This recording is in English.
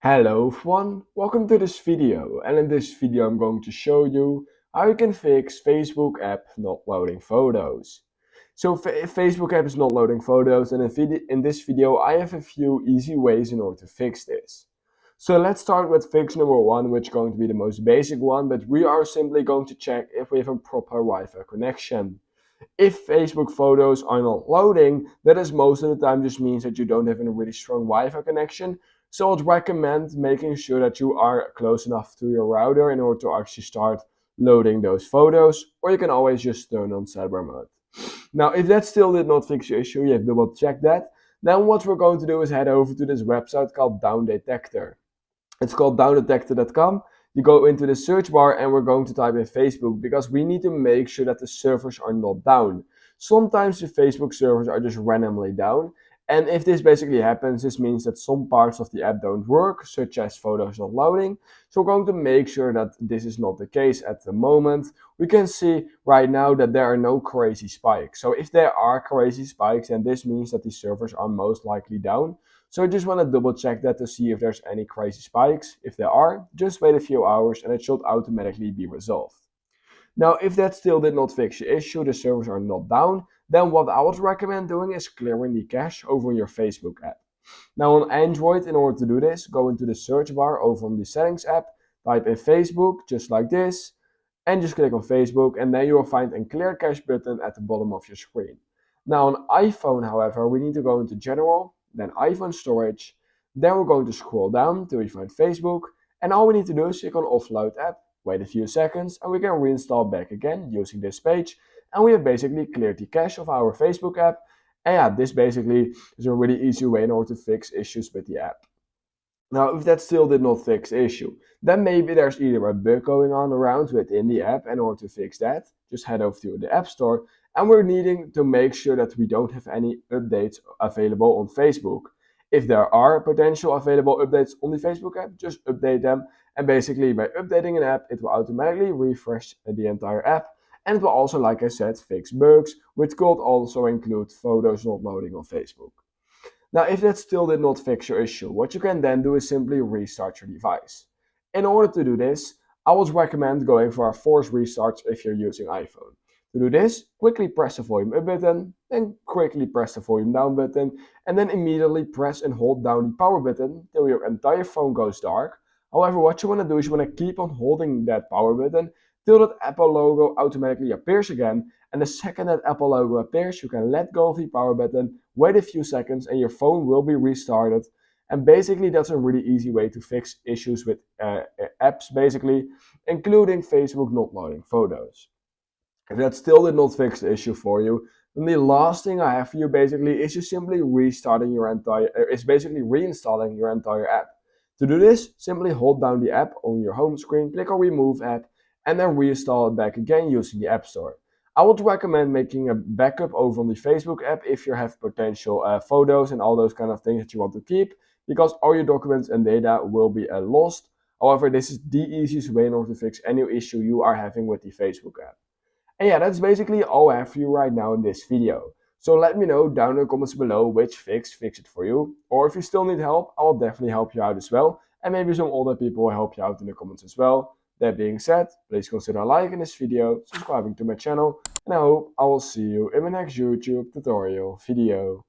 Hello everyone, welcome to this video, and in this video I'm going to show you how you can fix Facebook app not loading photos. So if Facebook app is not loading photos, and in this video I have a few easy ways in order to fix this. So let's start with fix number one, which is going to be the most basic one, but we are simply going to check if we have a proper Wi-Fi connection. If Facebook photos are not loading, that is most of the time just means that you don't have a really strong Wi-Fi connection. So I'd recommend making sure that you are close enough to your router in order to actually start loading those photos, or you can always just turn on sidebar mode. Now, if that still did not fix your issue, you have double check that. Then what we're going to do is head over to this website called Down Detector. It's called downdetector.com. You go into the search bar and we're going to type in Facebook because we need to make sure that the servers are not down. Sometimes the Facebook servers are just randomly down. And if this basically happens, this means that some parts of the app don't work, such as photos not loading. So we're going to make sure that this is not the case at the moment. We can see right now that there are no crazy spikes. So if there are crazy spikes, then this means that the servers are most likely down. So I just want to double check that to see if there's any crazy spikes. If there are, just wait a few hours and it should automatically be resolved. Now, if that still did not fix your issue, the servers are not down, then what I would recommend doing is clearing the cache over your Facebook app. Now on Android, in order to do this, go into the search bar over on the settings app, type in Facebook, just like this, and just click on Facebook, and then you will find a clear cache button at the bottom of your screen. Now on iPhone, however, we need to go into General, then iPhone Storage, then we're going to scroll down till we find Facebook, and all we need to do is click on Offload app, wait a few seconds, and we can reinstall back again using this page, and we have basically cleared the cache of our Facebook app. And yeah, this basically is a really easy way in order to fix issues with the app. Now, if that still did not fix the issue, then maybe there's either a bug going on around within the app. In order to fix that, just head over to the App Store, and we're needing to make sure that we don't have any updates available on Facebook. If there are potential available updates on the Facebook app, just update them. And basically, by updating an app, it will automatically refresh the entire app. And it will also, like I said, fix bugs, which could also include photos not loading on Facebook. Now, if that still did not fix your issue, what you can then do is simply restart your device. In order to do this, I would recommend going for a forced restart if you're using iPhone. To do this, quickly press the volume up button, then quickly press the volume down button, and then immediately press and hold down the power button till your entire phone goes dark. However, what you want to do is you want to keep on holding that power button till that Apple logo automatically appears again. And the second that Apple logo appears, you can let go of the power button, wait a few seconds, and your phone will be restarted. And basically, that's a really easy way to fix issues with apps, basically, including Facebook not loading photos. If that still did not fix the issue for you, then the last thing I have for you basically is just simply reinstalling your entire app. To do this, simply hold down the app on your home screen, click on Remove App, and then reinstall it back again using the App Store. I would recommend making a backup over on the Facebook app if you have potential photos and all those kind of things that you want to keep, because all your documents and data will be lost. However, this is the easiest way in order to fix any issue you are having with the Facebook app. And yeah, that's basically all I have for you right now in this video. So let me know down in the comments below which fix it for you. Or if you still need help, I will definitely help you out as well. And maybe some other people will help you out in the comments as well. That being said, please consider liking this video, subscribing to my channel, and I hope I will see you in my next YouTube tutorial video.